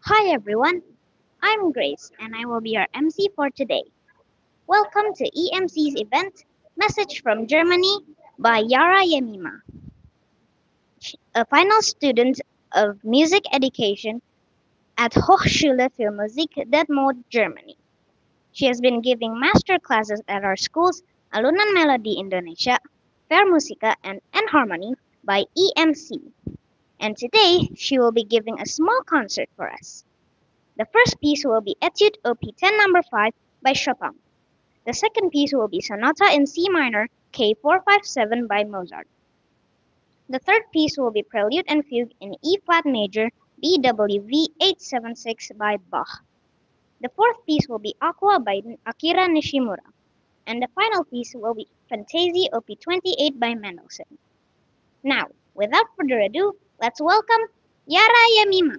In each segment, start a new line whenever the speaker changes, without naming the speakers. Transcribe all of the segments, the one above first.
Hi everyone, I'm Grace and I will be your MC for today. Welcome to EMC's event, Message from Germany by Yara Yemima, a final student of music education at Hochschule für Musik Detmold, Germany. She has been giving master classes at our schools Alunan Melody Indonesia, Fair Musica, and Enharmony by EMC. And today she will be giving a small concert for us. The first piece will be Etude Op. 10 No. 5 by Chopin. The second piece will be Sonata in C minor K457 by Mozart. The third piece will be Prelude and Fugue in E flat major BWV 876 by Bach. The fourth piece will be Aqua by Akira Nishimura. And the final piece will be Fantasy Op. 28 by Mendelssohn. Now, without further ado, let's welcome Yara Yamima.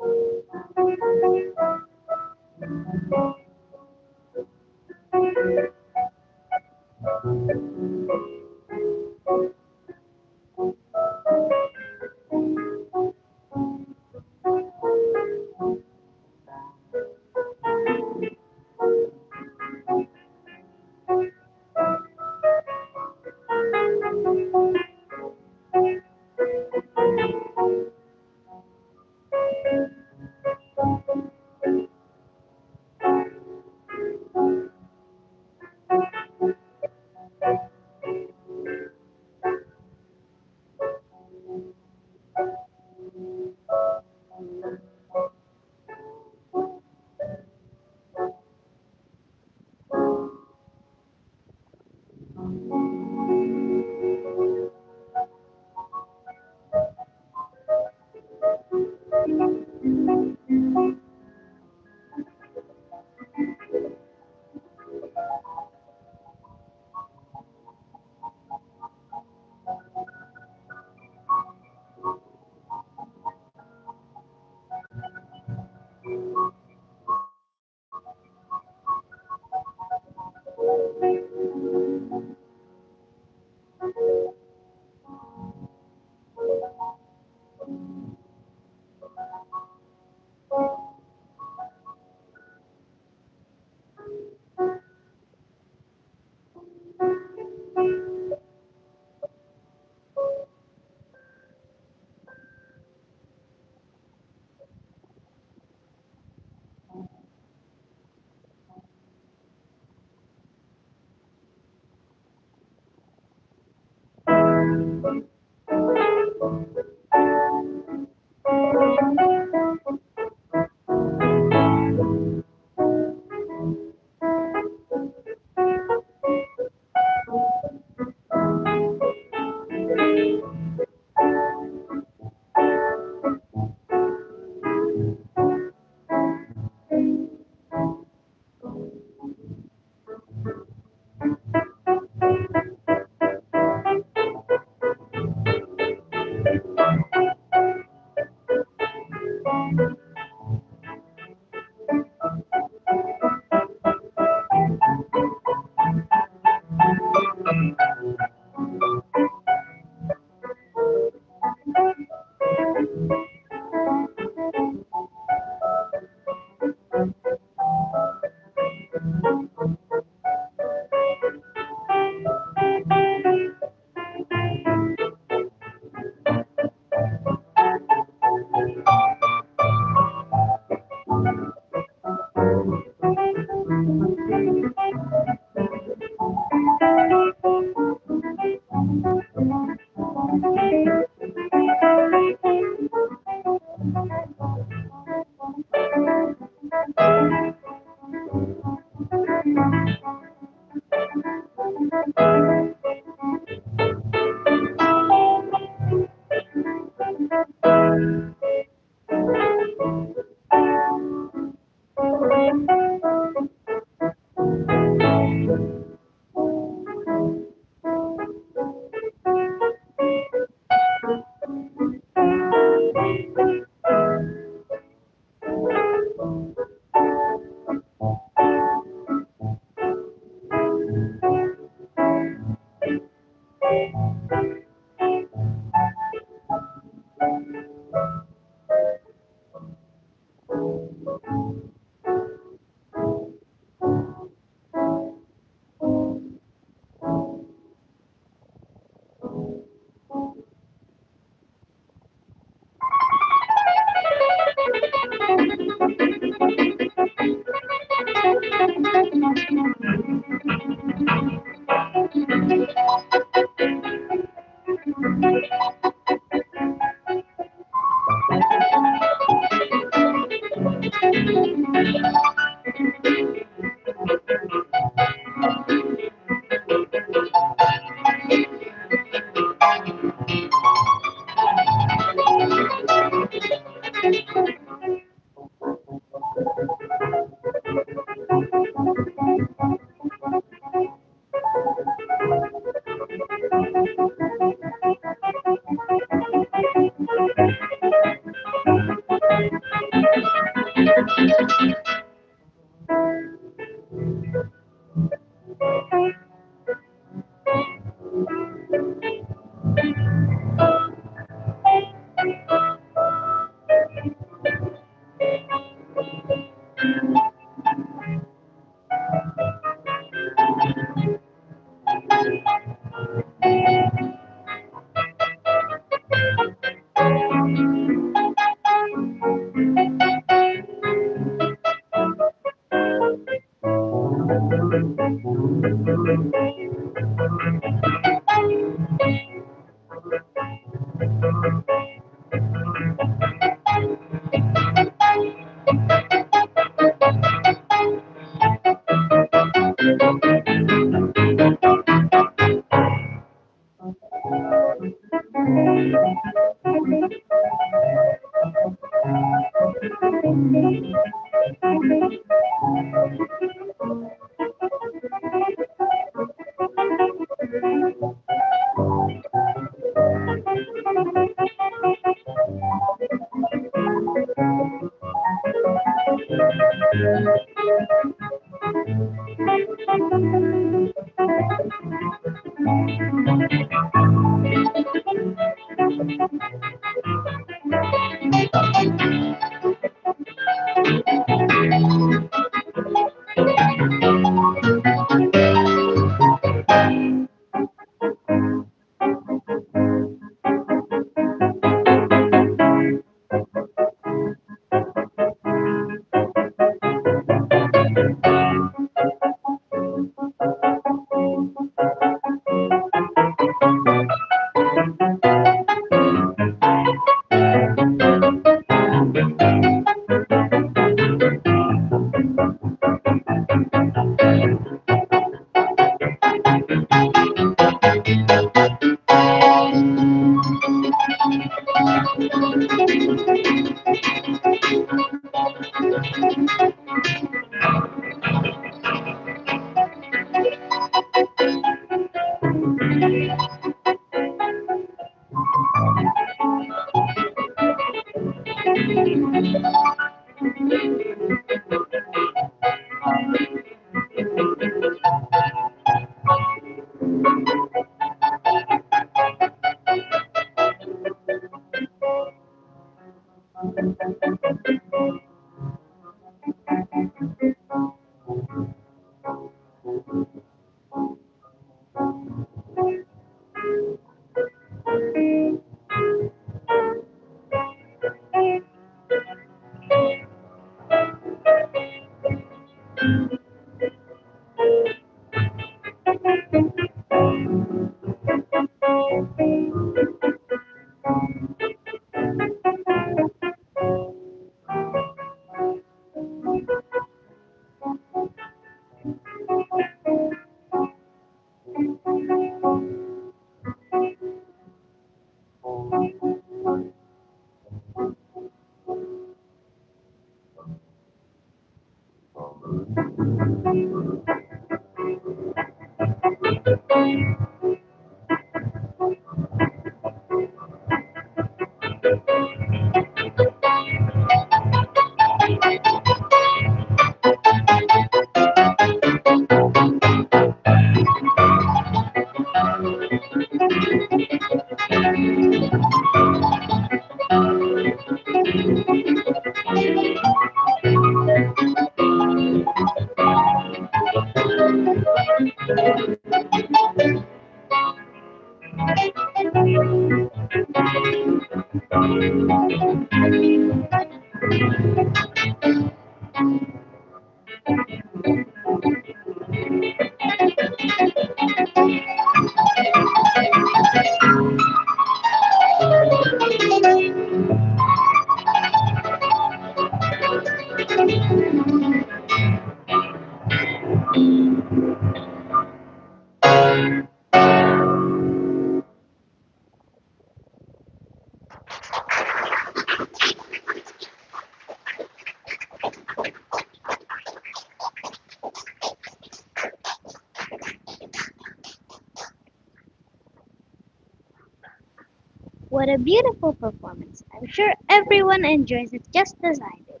What a beautiful performance. I'm sure everyone enjoys it just as I did.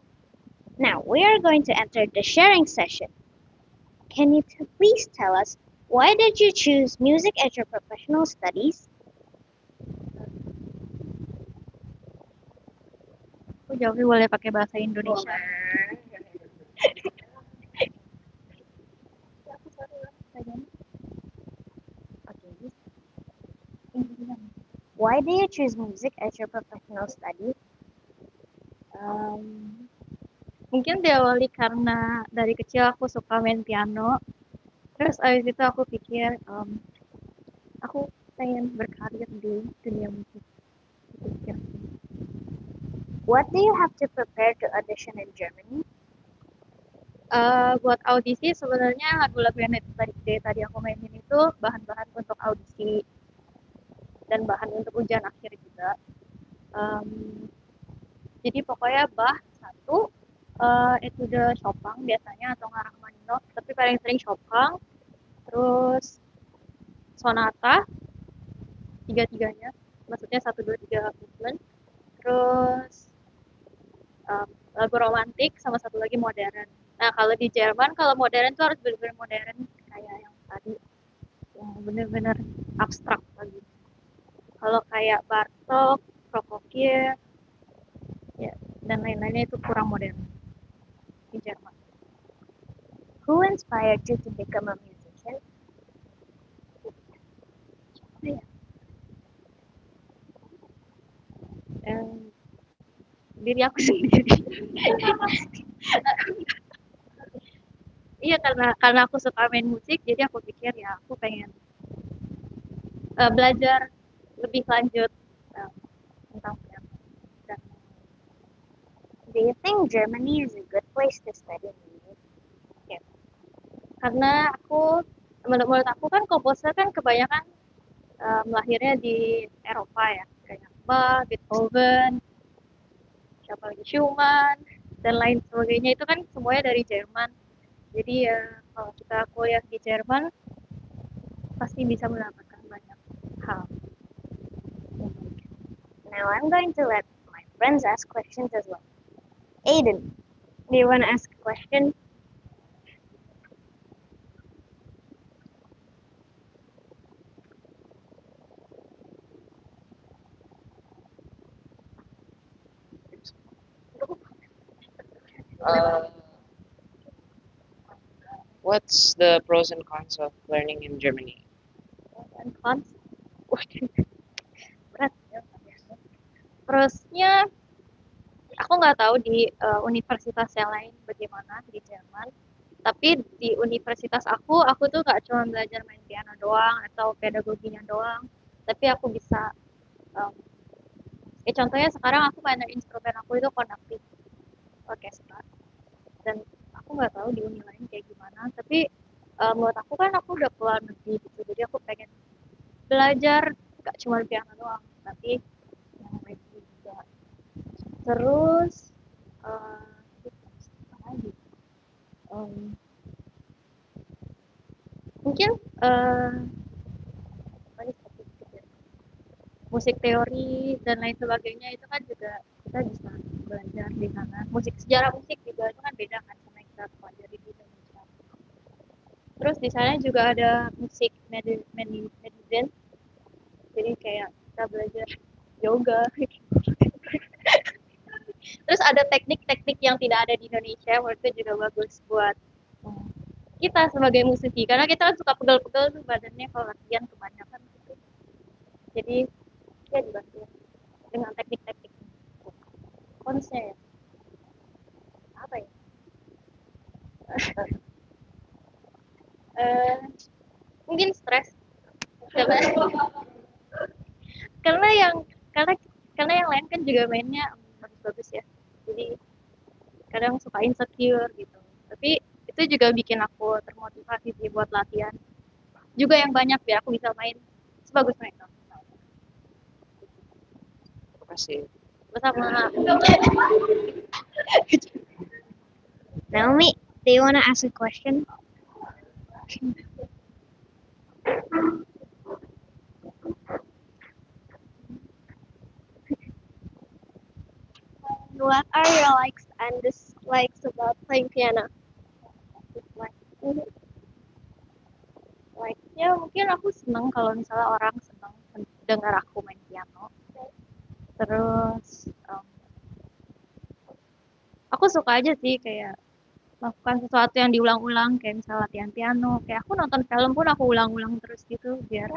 Now we are going to enter the sharing session. Can you please tell us why did you choose music as your professional studies?
Aku jawabnya boleh pakai bahasa Indonesia.
Why do you choose music as your professional studies?
Mungkin diawali karena dari kecil aku suka main piano. Terus abis itu aku pikir aku pengen berkarir di dunia musik. Gitu, pikir.
What do you have to prepare to audition in Germany?
Buat audisi sebenarnya lagu-lagu yang dari tadi aku mainin itu bahan-bahan untuk audisi dan bahan untuk ujian akhir juga. Em, jadi pokoknya satu etude Chopin biasanya atau nggak Rachmaninoff, tapi paling sering Chopin, terus sonata tiga-tiganya, maksudnya satu dua tiga movement, terus em, lagu romantik sama satu lagi modern. Nah kalau di Jerman kalau modern tuh harus benar-benar modern kayak yang tadi yang benar-benar abstrak lagi. Kalau kayak Bartok, Prokofiev, ya dan lain-lainnya itu kurang modern di Jerman.
Who inspired you to become a musician?
Ya. Diri aku sendiri. Iya karena aku suka main musik, jadi aku pikir ya aku pengen belajar lebih lanjut tentang piano. Dan
Do you think Germany is a good place to study music?
ya, karena menurut aku kan komposer kan kebanyakan lahirnya di Eropa ya, kayak Bach, Beethoven, siapa lagi Schumann dan lain sebagainya itu kan semuanya dari Jerman. Jadi ya kalau kita kuliah di Jerman pasti bisa mendapatkan banyak hal.
Now I'm going to let my friends ask questions as well. Aiden, do you want to ask a question?
Uh, what's the pros and cons of learning in Germany?
Dan cons, berat ya. Terusnya aku nggak tahu di universitas yang lain bagaimana di Jerman. Tapi di universitas aku tuh nggak cuma belajar main piano doang atau pedagoginya doang. Tapi aku bisa, um, contohnya sekarang aku main instrumen aku itu konduktif orkestra. Dan aku nggak tahu di uni lain kayak gimana. Tapi menurut aku kan aku udah keluar negeri gitu. Jadi aku pengen belajar nggak cuma piano doang, tapi yang lain juga. Terus uh, apa lagi? Um, mungkin apa nih, musik teori dan lain sebagainya itu kan juga kita bisa belajar di sana. Sejarah musik juga itu kan beda kan sama yang kita pelajari di Indonesia. Terus di sana juga ada musik medicine, jadi kayak kita belajar yoga. Terus ada teknik-teknik yang tidak ada di Indonesia, menurutku juga bagus buat kita sebagai musisi, karena kita kan suka pegel-pegel tuh badannya kalau latihan kebanyakan gitu. Jadi ya dibantu dengan teknik-teknik. Konsnya ya, apa ya? Eh, mungkin stres karena karena yang karena karena yang lain kan juga mainnya bagus-bagus ya. Jadi kadang suka insecure gitu. Tapi itu juga bikin aku termotivasi sih buat latihan. Juga yang banyak biar aku bisa main sebagus mereka.
Terima kasih.
Bersama
Naomi, do you want to ask a question?
What are your likes and dislikes about playing piano?
like ya mungkin aku seneng kalau misalnya orang seneng dengar aku main piano. Terus aku suka aja sih kayak melakukan sesuatu yang diulang-ulang kayak misalnya latihan piano. Kayak aku nonton film pun aku ulang-ulang terus gitu biar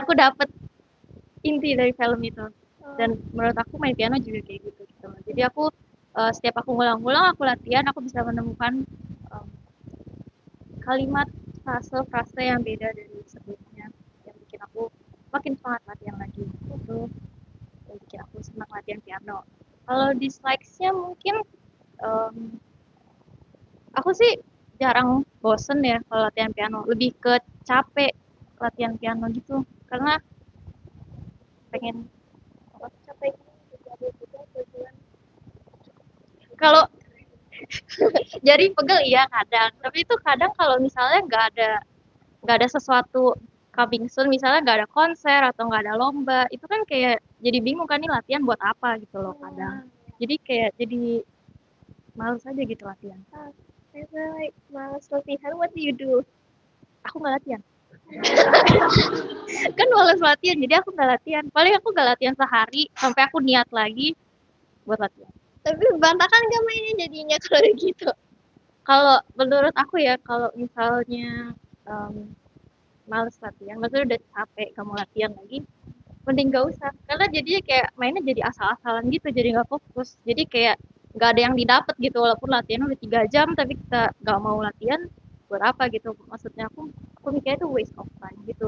aku dapet inti dari film itu. Dan menurut aku main piano juga kayak gitu. Jadi aku setiap aku ngulang-ngulang aku latihan aku bisa menemukan kalimat frase-frase yang beda dari sebelumnya yang bikin aku makin semangat latihan lagi. Itu yang bikin aku senang latihan piano. Kalau dislikes-nya mungkin em, aku sih jarang bosen ya kalau latihan piano, lebih ke capek latihan piano gitu karena pengen
Capek jadi juga tujuan.
kalau jadi pegel iya kadang, tapi itu kadang kalau misalnya nggak ada sesuatu coming soon, misalnya nggak ada konser atau nggak ada lomba, itu kan kayak jadi bingung kan nih latihan buat apa gitu loh kadang. Jadi kayak jadi males aja gitu latihan.
I feel like malas latihan. What do you do?
Aku nggak latihan. Kan males latihan, jadi aku nggak latihan. Paling aku nggak latihan sehari sampai aku niat lagi buat latihan.
Tapi berantakan gak mainnya jadinya kalau gitu.
Kalau menurut aku ya, kalau misalnya males latihan, maksudnya udah capek kamu latihan lagi, mending gak usah. Karena jadinya kayak mainnya jadi asal-asalan gitu, jadi nggak fokus. Jadi kayak nggak ada yang didapat gitu, walaupun latihan udah 3 jam, tapi kita nggak mau latihan, buat apa gitu. Maksudnya aku mikirnya itu waste of time gitu.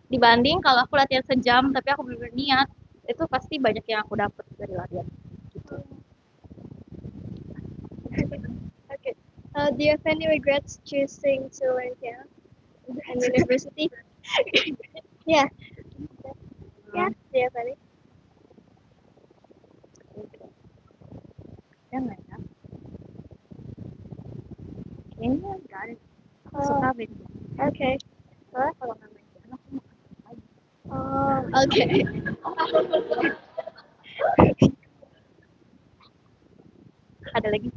Dibanding kalau aku latihan sejam, tapi aku bener niat, itu pasti banyak yang aku dapat dari latihan. Gitu.
Okay. Do you have any regrets choosing to learn piano in university? Yeah. Yeah. Do you have any?
Ya nggak ya? Kayaknya nggak ada. Aku suka band.
Okay.
Soalnya kalau nggak main piano, aku mau kerja lagi.
Oh, okay.
Ada lagi?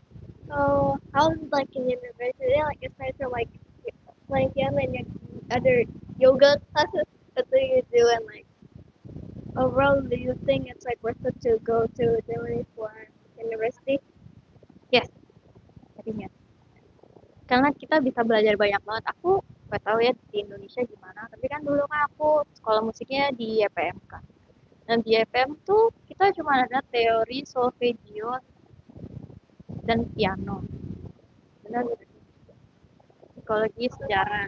So, how's like in university? Like aside from like playing piano and your other yoga classes, what do you do? And like overall, do you think it's like worth it to go to Germany for university?
Yes, jadinya. Karena kita bisa belajar banyak banget. Aku nggak tahu ya di Indonesia gimana, tapi kan dulu kan aku sekolah musiknya di YPM kan. Dan di YPM tuh kita cuma ada teori solfeggio dan piano. Dan psikologi, sejarah.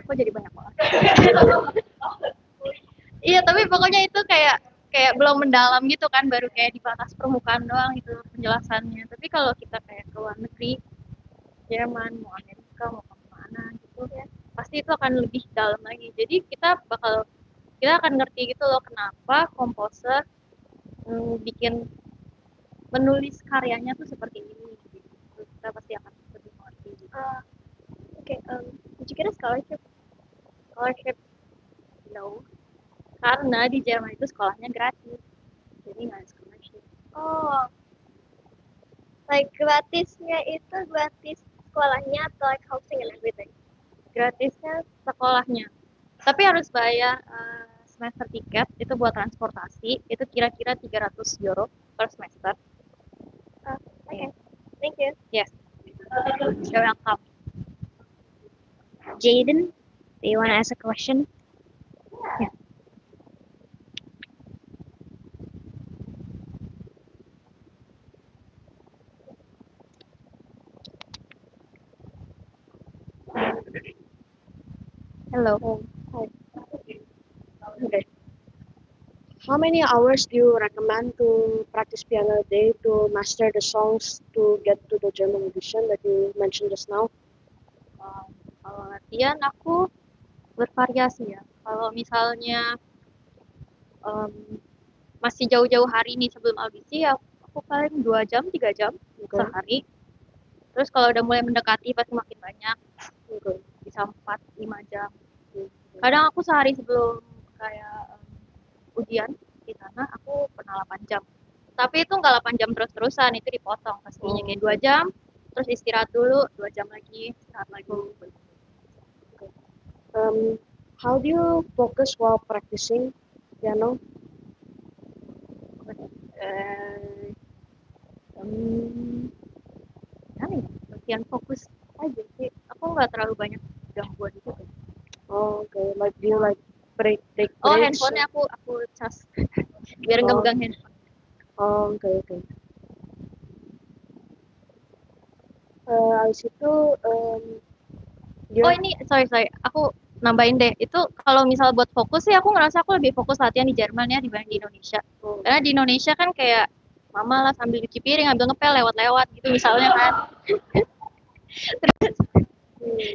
Aku jadi banyak banget. Iya, tapi pokoknya itu kayak kayak belum mendalam gitu kan, baru kayak di batas permukaan doang itu penjelasannya. Tapi kalau kita kayak ke luar negeri, Jerman, mau Amerika, mau kemana gitu ya, pasti itu akan lebih dalam lagi. Jadi kita akan ngerti gitu loh kenapa komposer bikin menulis karyanya tuh seperti ini. Gitu. Kita pasti akan lebih mengerti. Gitu.
Okay. Did you get a scholarship?
Scholarship, no. Karena di Jerman itu sekolahnya gratis. Jadi nggak ada scholarship.
Oh, like gratisnya itu gratis sekolahnya atau like housing and everything?
Gratisnya sekolahnya. Tapi harus bayar semester tiket, itu buat transportasi, itu kira-kira 300 euro per semester.
Okay. Thank you.
Yes. You're welcome.
Jaden, do you want to ask a question? Yeah.
Hello.
Okay. How many hours do you recommend to practice piano a day to master the songs to get to the German edition that you mentioned just now?
Kalau latihan aku bervariasi ya. Kalau misalnya masih jauh-jauh hari nih sebelum audisi, ya aku paling 2 jam, 3 jam sehari. Terus kalau udah mulai mendekati pasti makin banyak. Bisa 4, 5 jam. Kadang aku sehari sebelum kayak ujian di sana aku pernah 8 jam. Tapi itu nggak 8 jam terus-terusan, itu dipotong pastinya kayak 2 jam, terus istirahat dulu 2 jam lagi, istirahat lagi.
How do you focus while practicing piano?
Gimana ya? Bagian fokus aja sih. Aku nggak terlalu banyak gangguan gitu.
Oh, okay. Like do you like take
Oh,
breaks?
handphonenya aku cas biar nggak
Oh.
megang handphone.
Oh, okay. Habis itu dia
Oh ini sorry aku nambahin deh itu kalau misal buat fokus sih aku ngerasa aku lebih fokus latihan di Jerman ya dibanding di Indonesia karena di Indonesia kan kayak mama lah sambil cuci piring ambil ngepel lewat-lewat gitu misalnya kan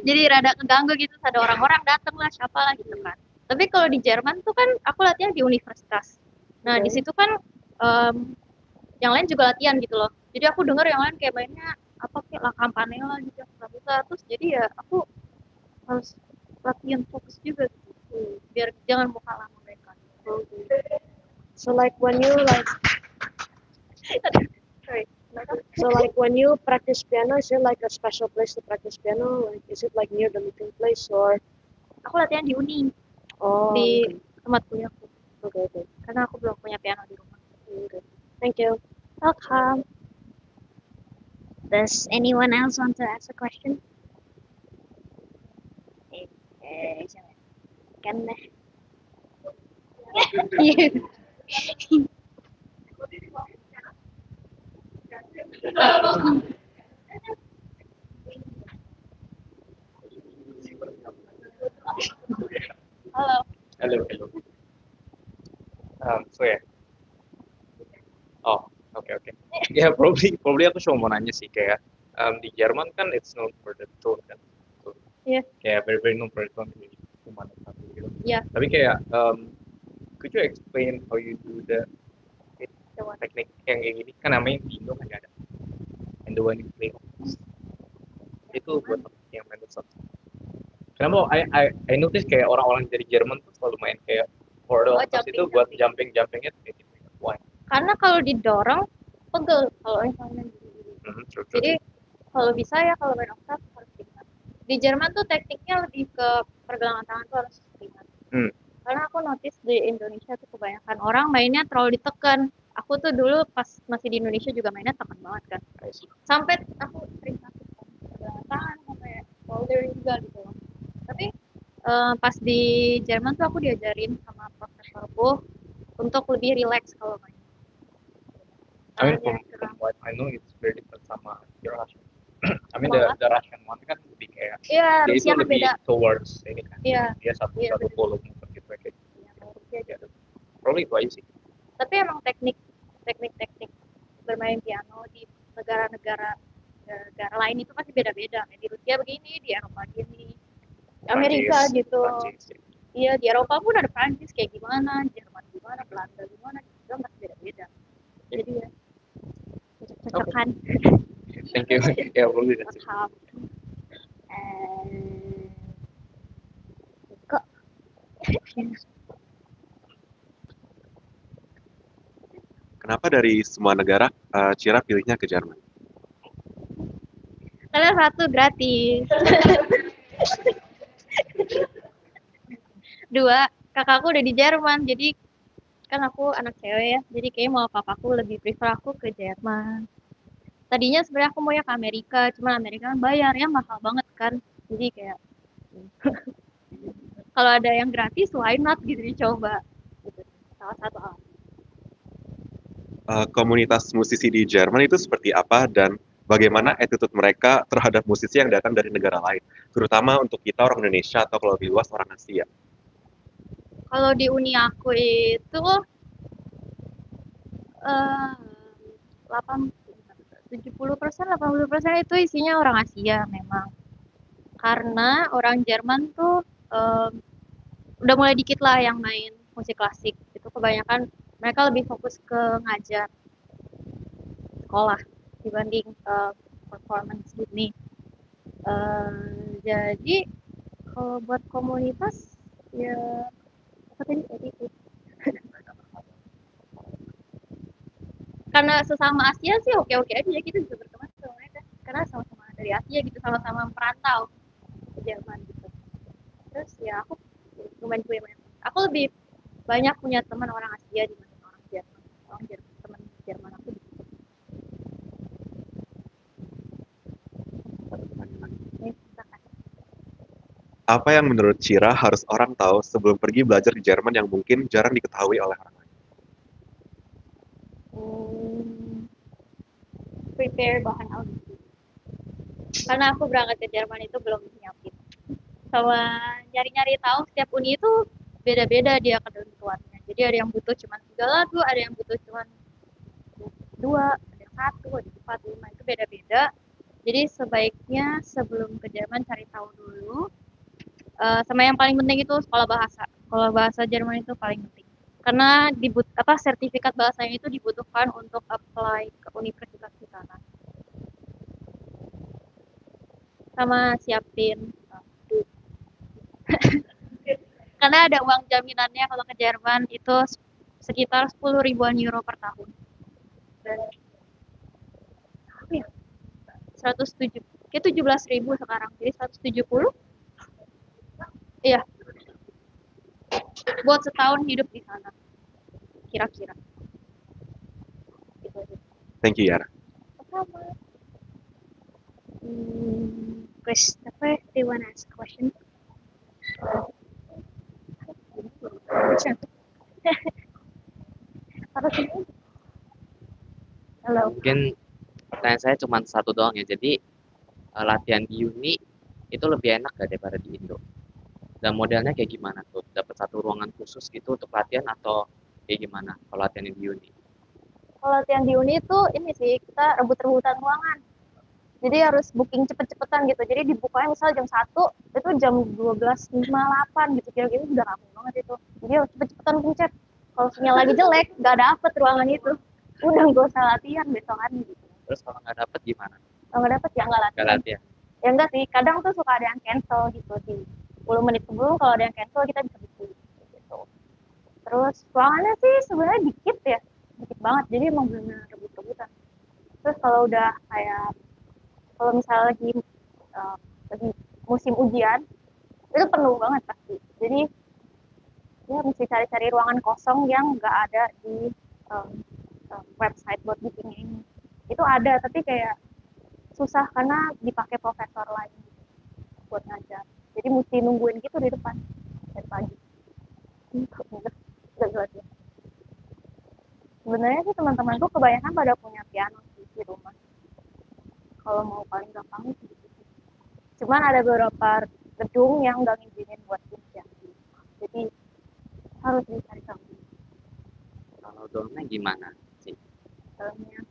jadi rada keganggu gitu ada orang-orang dateng lah siapa lah gitu kan tapi kalau di Jerman tuh kan aku latihan di universitas nah di
Oke.
situ kan em, yang lain juga latihan gitu loh jadi aku denger yang lain kayak mainnya apa kayak La Campanella gitu yang susah terus jadi ya aku harus latihan fokus juga gitu biar jangan mau kalah sama mereka
So like when you like
sorry
so like when you practice piano, is it like a special place to practice piano? Like is it like near the meeting place or
aku latihan di uni
oh
di tempat kuliahku
okay.
karena aku belum punya piano di rumah
Okay. Thank you.
welcome
Does anyone else want to ask a question? Kan
halo
Hello. So yeah. Oh, oke. Ya, probably aku cuma mau nanya sih kayak di Jerman kan it's known for the tone kan. So,
Iya.
Kayak very known for the tone jadi cuma satu gitu.
Iya.
Tapi kayak could you explain how you do the teknik yang kayak gini? Kan namanya di Indo kan nggak ada. And the one you play itu buat yang main satu. Kenapa I notice kayak orang-orang dari Jerman tuh selalu main kayak chordal terus itu buat jumpingnya tuh kayak gitu. Why?
karena kalau didorong pegel kalau misalnya
True.
jadi kalau bisa ya kalau main oktav harus ringan di Jerman tuh tekniknya lebih ke pergelangan tangan tuh harus ringan karena aku notice di Indonesia tuh kebanyakan orang mainnya terlalu ditekan aku tuh dulu pas masih di Indonesia juga mainnya tekan banget kan sampai aku sering sakit pergelangan tangan sampai shoulder juga gitu loh tapi pas di Jerman tuh aku diajarin sama profesorku untuk lebih relax kalau main
I mean, from what I know, it's very different sama your Russian. I mean, the Russian one kan lebih kayak
iya
dia itu
Rusia kan
lebih
beda
towards ini kan.
Iya.
Dia satu
Iya,
satu
beda.
follow gitu kayak.
Iya,
Probably itu aja sih.
tapi emang teknik bermain piano di negara-negara lain itu pasti beda-beda. Di Rusia begini, di Eropa gini, Amerika
Prancis,
gitu.
Prancis, ya.
Iya di Eropa pun ada Prancis kayak gimana, Jerman gimana, Belanda gimana, juga masih beda-beda. Jadi ya cocok-cocokan.
Thank you. Yeah, probably that's it.
Paham.
kok
Kenapa dari semua negara Cira pilihnya ke Jerman?
Karena satu gratis. Dua, kakakku udah di Jerman, jadi kan aku anak cewek ya, jadi kayaknya mau papaku lebih prefer aku ke Jerman. Tadinya sebenarnya aku mau ya ke Amerika, cuma Amerika kan bayarnya mahal banget kan, jadi kayak kalau ada yang gratis, why not gitu dicoba. Gitu. Salah satu alasan.
Komunitas musisi di Jerman itu seperti apa dan bagaimana attitude mereka terhadap musisi yang datang dari negara lain, terutama untuk kita orang Indonesia atau kalau lebih luas orang Asia?
Kalau di uni aku itu 70%, 80% itu isinya orang Asia memang. Karena orang Jerman tuh udah mulai dikit lah yang main musik klasik. Itu kebanyakan mereka lebih fokus ke ngajar sekolah dibanding performance gini. Jadi kalau buat komunitas ya seperti itu. Karena sesama Asia sih oke-oke aja kita bisa berteman sama mereka karena sama-sama dari Asia gitu sama-sama merantau ke Jerman gitu. Terus ya aku lumayan punya banyak. Aku lebih banyak punya teman orang Asia dibanding orang Jerman. Teman Jerman aku gitu.
Apa yang menurut Cira harus orang tahu sebelum pergi belajar di Jerman yang mungkin jarang diketahui oleh orang lain?
Prepare bahan audisi. karena aku berangkat ke Jerman itu belum nyiapin. Sama nyari-nyari tahu setiap uni itu beda-beda dia ketentuannya. Jadi ada yang butuh cuma 3 lagu, ada yang butuh cuma 2, ada yang 1, ada yang 4, 5, itu beda-beda. Jadi sebaiknya sebelum ke Jerman cari tahu dulu. Sama yang paling penting itu sekolah bahasa. Sekolah bahasa Jerman itu paling penting. Karena sertifikat bahasanya itu dibutuhkan untuk apply ke universitas di sana. Sama siapin duit. Karena ada uang jaminannya kalau ke Jerman itu sekitar 10 ribuan euro per tahun. Dan apa ya? 107, kayak 17.000 sekarang. Jadi 170. Iya, buat setahun hidup di sana. Kira-kira. Gitu aja.
Thank you, Yara.
Sama.
Christopher, do you want to ask a question?
Apa sih? Halo.
Mungkin pertanyaan saya cuma satu doang ya. Jadi latihan di uni itu lebih enak gak daripada di Indo? Dan modelnya kayak gimana tuh? Dapat satu ruangan khusus gitu untuk latihan atau kayak gimana kalau latihan di uni?
Kalau latihan di uni itu ini sih, kita rebut-rebutan ruangan. Jadi harus booking cepet-cepetan gitu. Jadi dibukanya misal jam 1, itu jam 12.58 gitu. Kira-kira udah rame banget itu. Jadi harus cepet-cepetan pencet. Kalau sinyal lagi jelek, nggak dapet ruangan itu. Udah nggak usah latihan besokan gitu.
Terus kalau nggak dapet gimana?
Kalau nggak dapet ya nggak
Nggak
latihan.
latihan.
Ya enggak sih, kadang tuh suka ada yang cancel gitu di 10 menit sebelum, kalau ada yang cancel kita bisa bikin gitu. Terus ruangannya sih sebenarnya dikit ya, dikit banget, jadi emang benar-benar rebut-rebutan. Terus kalau udah kayak kalau misalnya lagi musim ujian itu penuh banget pasti. Jadi ya mesti cari-cari ruangan kosong yang nggak ada di website buat bookingnya ini. Itu ada tapi kayak susah karena dipakai profesor lain buat ngajar. Jadi mesti nungguin gitu di depan dari pagi. Gak jelas ya. Sebenarnya sih teman-temanku kebanyakan pada punya piano sih di rumah. Kalau mau paling gampang sih. Cuman ada beberapa gedung yang nggak ngizinin buat piano. Jadi harus dicari tahu.
Kalau dormnya gimana sih?
Dalamnya.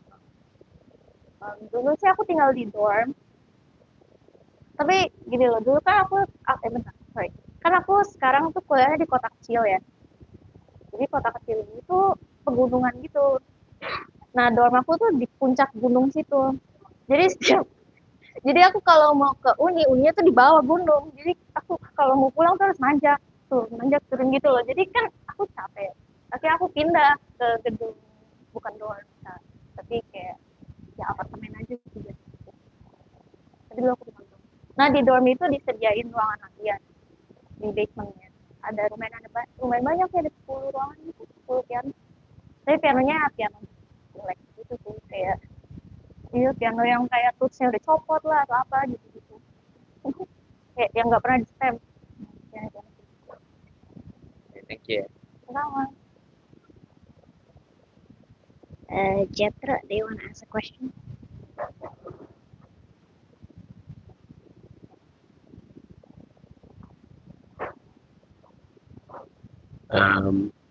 Dulu sih aku tinggal di dorm. Tapi gini loh, dulu kan bentar, sorry. Kan aku sekarang tuh kuliahnya di kota kecil ya. Jadi kota kecil ini tuh pegunungan gitu. Nah, dorm aku tuh di puncak gunung situ. Jadi aku kalau mau ke uninya tuh di bawah gunung. Jadi aku kalau mau pulang tuh harus nanjak turun gitu loh. Jadi kan aku capek. Akhirnya aku pindah ke gedung bukan dorm, tapi kayak ya apartemen aja gitu. Tapi dulu aku di dorm. Nah, di dorm itu disediain ruangan latihan di basementnya. Ada lumayan banyak ya, ada 10 ruangan gitu, 10 piano. Tapi pianonya piano jelek gitu sih, kayak piano yang kayak tutsnya udah copot lah atau apa gitu. Kayak yang nggak pernah di stem.
Okay, thank you.
Sama.
Jetra, do you want to ask a question?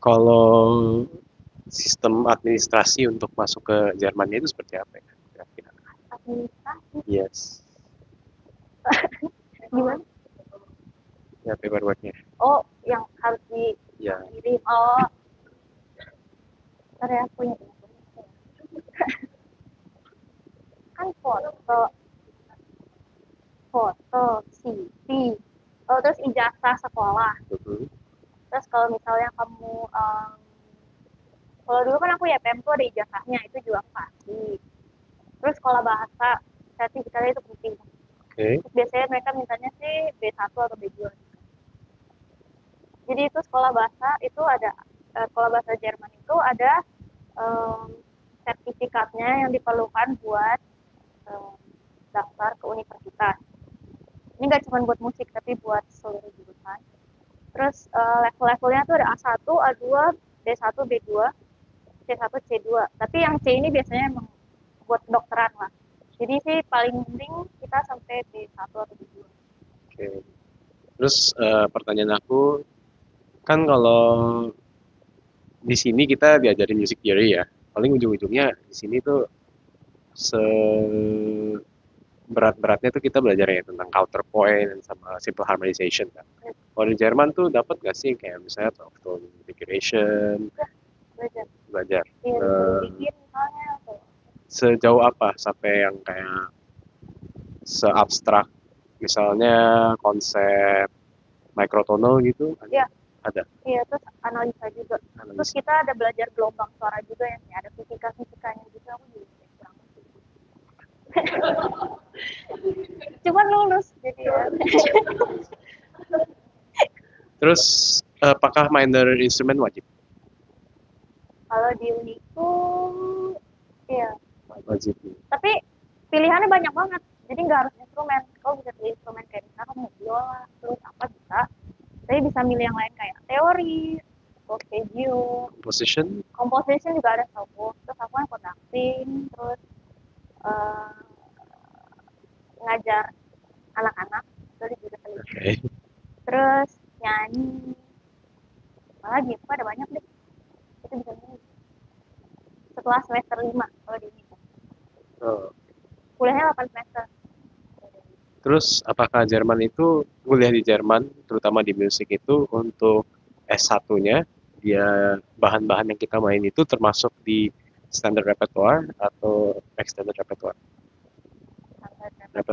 Kalau sistem administrasi untuk masuk ke Jermannya itu seperti apa ya? Kira-kira?
Administrasi
Yes.
gimana?
Ya, paperworknya.
Oh, yang harus
Ya.
dikirim. Oh, ntar ya aku ingat. Kan foto, CV, terus ijazah sekolah. Terus kalau misalnya kamu, kalau dulu kan aku YPM tuh ada ijazahnya, itu juga aku kasih. Terus sekolah bahasa, sertifikatnya itu penting.
Oke.
Terus biasanya mereka mintanya sih B1 atau B2. Jadi itu sekolah bahasa itu ada, sekolah bahasa Jerman itu ada sertifikatnya yang diperlukan buat daftar ke universitas. Ini nggak cuma buat musik, tapi buat seluruh jurusan. Terus level-levelnya tuh ada A1, A2, B1, B2, C1, C2. Tapi yang C ini biasanya emang buat kedokteran lah. Jadi sih paling penting kita sampai B1 atau B2.
Oke. Terus pertanyaan aku, kan kalau di sini kita diajarin music theory ya, paling ujung-ujungnya di sini tuh berat-beratnya tuh kita belajar ya tentang counterpoint sama simple harmonization kan. Kalau di Jerman tuh dapat nggak sih kayak misalnya of tone configuration,
Belajar.
belajar
Iya,
Eh,
bikin misalnya atau
sejauh apa sampai yang kayak seabstrak misalnya konsep microtonal gitu
Iya.
ada
iya, terus analisa juga. Terus
analisa.
kita ada belajar gelombang suara juga yang kayak ada fisika-fisikanya juga, aku juga kurang ngerti. Cuman lulus jadi ya.
Terus apakah minor instrumen wajib?
Kalau di Uniku, iya.
Wajib.
Tapi pilihannya banyak banget. Jadi nggak harus instrumen. Kau bisa pilih instrumen kayak misalnya kamu mau biola, terus apa bisa. Tapi bisa milih yang lain kayak teori, solfeggio,
Composition
composition juga ada tau. Terus aku yang conducting, terus eh, ngajar anak-anak, itu juga pilih.
oke.
Terus nyanyi, apa lagi? Itu ada banyak deh. Itu bisa milih. Setelah semester 5 kalau di Uniku.
Oh.
Kuliahnya 8 semester.
Terus apakah Jerman itu kuliah di Jerman terutama di musik itu untuk S1-nya dia bahan-bahan yang kita main itu termasuk di standard repertoire atau extended repertoire?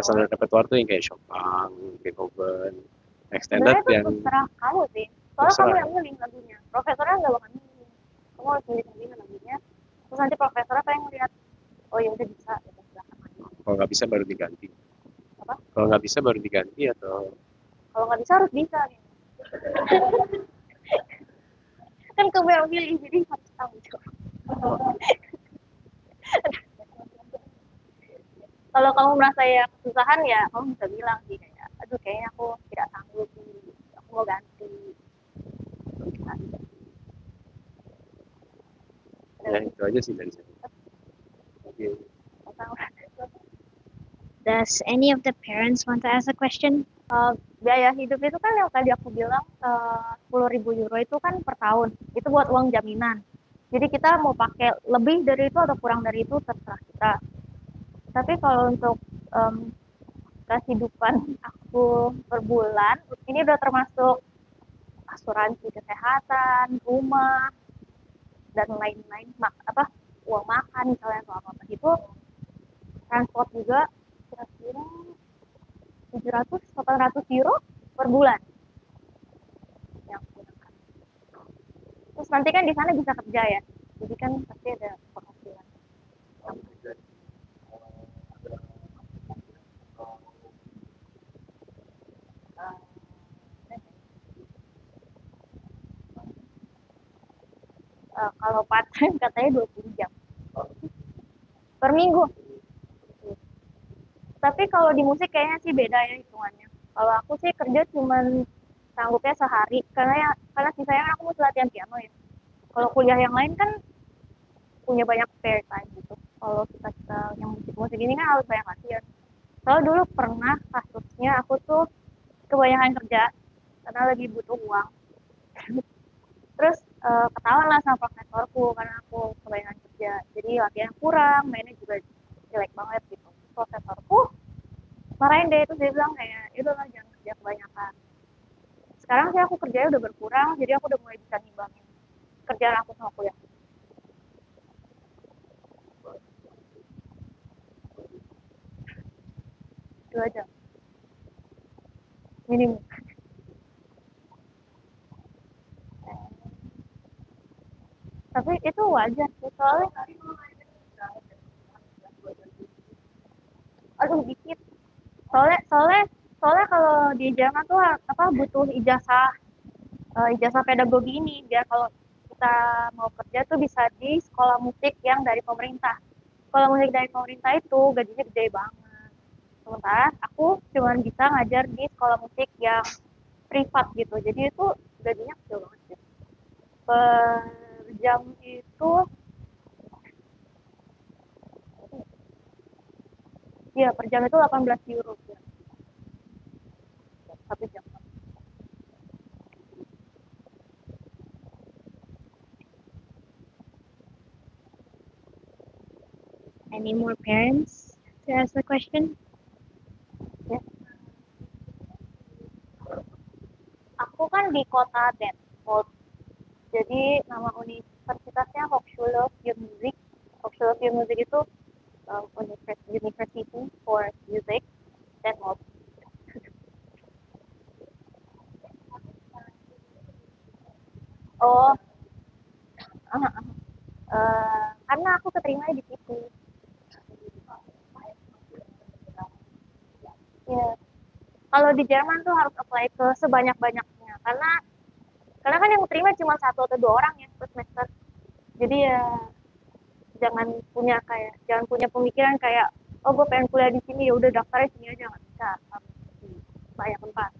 Standard repertoire tuh yang kayak Chopin, Beethoven, extended
Sebenarnya itu
yang
terserah kamu sih. Soalnya
Terserah
kamu
ya?
yang milih lagunya. Profesornya nggak bakal milih. Kamu harus milih sendiri lagunya. Terus nanti profesornya pengen ngeliat, oh ya udah bisa, ya silakan main.
kalau nggak bisa baru diganti.
Apa?
Kalau nggak bisa baru diganti atau
Kalau nggak bisa harus bisa. Gitu. Kan kamu yang milih, jadi harus tahu. Kalau kamu merasa ya kesusahan ya kamu bisa bilang sih kayak, aduh kayaknya aku tidak sanggup sih, aku mau ganti.
ya itu aja sih dari saya. Oke.
Does any of the parents want to ask a question?
Biaya hidup itu kan yang tadi aku bilang 10.000 euro itu kan per tahun. Itu buat uang jaminan. Jadi kita mau pakai lebih dari itu atau kurang dari itu terserah kita. Tapi kalau untuk kehidupan aku per bulan, ini udah termasuk asuransi kesehatan, rumah, dan lain-lain. Uang makan misalnya atau apa-apa itu. Transport juga kira-kira 700-800 euro per bulan. Terus nanti kan di sana bisa kerja ya, jadi kan pasti ada penghasilan. Kalau part time katanya 20 jam per minggu. Tapi kalau di musik kayaknya sih beda ya hitungannya. Kalau aku sih kerja cuman sanggupnya sehari karena sisanya kan aku mau latihan piano ya. Kalau kuliah yang lain kan punya banyak spare time gitu. Kalau kita yang musik ini kan harus banyak latihan. Soalnya dulu pernah kasusnya aku tuh kebanyakan kerja karena lagi butuh uang. Terus ketahuan lah sama profesorku karena aku kebanyakan kerja. Jadi latihan kurang, mainnya juga jelek banget gitu. Profesorku marahin deh, itu dia bilang kayak itu lah jangan kerja kebanyakan. Sekarang sih aku kerjanya udah berkurang, jadi aku udah mulai bisa nimbangin kerjaan aku sama kuliah. Dua jam minimum. Tapi itu wajar sih soalnya aduh dikit. Soalnya kalau di Jerman tuh butuh ijazah pedagogi ini biar kalau kita mau kerja tuh bisa di sekolah musik yang dari pemerintah. Sekolah musik dari pemerintah itu gajinya gede banget. Sementara aku cuma bisa ngajar di sekolah musik yang privat gitu. Jadi itu gajinya kecil banget sih. Per jam itu Iya, per jam itu 18 euro. Ya. 1 jam.
Any more parents to ask the question?
Ya. Aku kan di kota Denmark. Jadi nama universitasnya Hochschule für Musik. Hochschule für Musik itu University for Music Denmark. Oh, karena aku keterima di situ. Ya. Kalau di Jerman tuh harus apply ke sebanyak-banyaknya karena kan yang terima cuma 1 atau 2 orang ya per semester. Jadi ya jangan punya pemikiran kayak oh gue pengen kuliah di sini ya udah daftarnya sini aja, nggak bisa, harus di banyak tempat.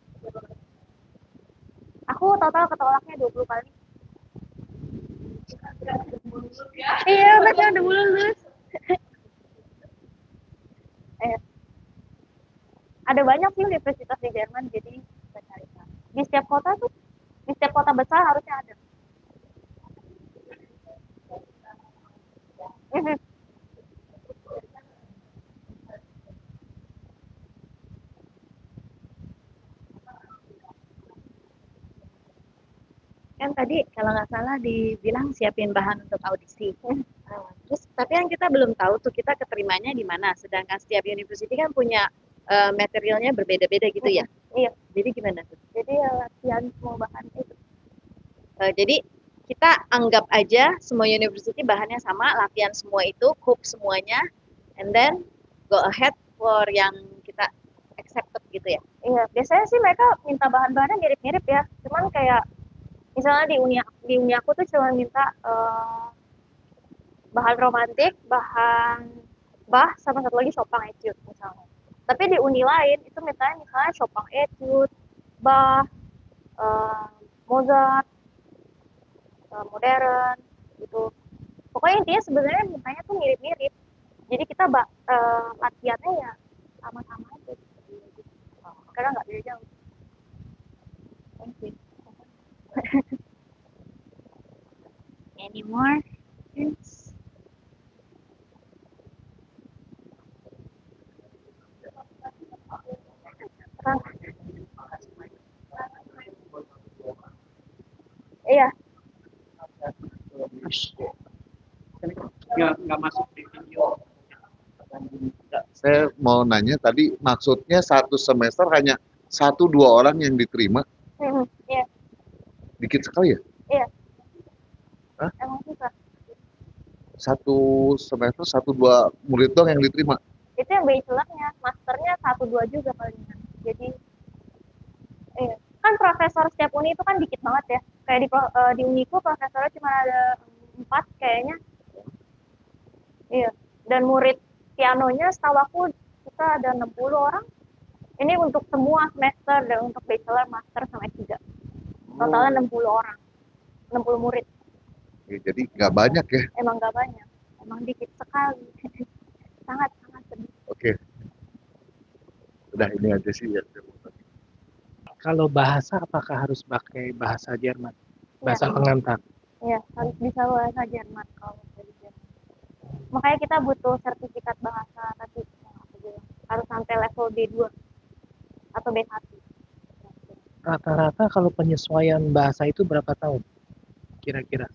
Aku total ketolaknya 20 kali. Iya betul, udah lulus. Ada banyak sih universitas di Jerman, jadi kita cari. Di setiap kota besar harusnya ada.
Kan tadi kalau nggak salah dibilang siapin bahan untuk audisi. Terus tapi yang kita belum tahu tuh kita keterimanya di mana. Sedangkan setiap university kan punya materialnya berbeda-beda gitu ya.
Iya.
Jadi gimana tuh?
Jadi ya latihan semua bahan itu.
Jadi kita anggap aja semua university bahannya sama, latihan semua itu, cook semuanya, and then go ahead for yang kita accepted gitu ya.
Iya, biasanya sih mereka minta bahan-bahannya mirip-mirip ya. Cuman kayak misalnya di uni aku tuh cuma minta bahan romantik, bahan Bach, sama satu lagi Chopin Etude misalnya. Tapi di uni lain itu misalnya Chopin Etude, Bach, Mozart, modern gitu. Pokoknya intinya sebenarnya mintanya tuh mirip-mirip. Jadi kita latihannya ya sama-sama aja. Karena nggak beda jauh. Thank you.
Any more? Yes.
Iya.
Nggak masuk di video. Saya mau nanya tadi maksudnya satu semester hanya 1-2 orang yang diterima,
Iya.
dikit sekali ya?
Iya.
Hah?
Emang susah.
Satu semester 1-2 murid doang yang diterima.
Itu yang bachelornya, masternya 1-2 juga palingan. Jadi, kan profesor setiap uni itu kan dikit banget ya. Kayak di uniku profesornya cuma ada 4 kayaknya. Iya. Dan murid pianonya setahu aku kita ada 60 orang. Ini untuk semua semester dan untuk bachelor, master sama S3. Totalnya 60 orang. 60 murid.
Ya, jadi nggak banyak ya?
Emang nggak banyak. Emang dikit sekali. Sangat-sangat sedih.
Oke. Udah ini aja sih ya.
Kalau bahasa apakah harus pakai bahasa Jerman? Bahasa pengantar.
Iya, harus bisa bahasa Jerman kalau dari Jerman. Makanya kita butuh sertifikat bahasa tadi yang aku bilang. Harus sampai level B2 atau B1.
Rata-rata kalau penyesuaian bahasa itu berapa tahun? Kira-kira.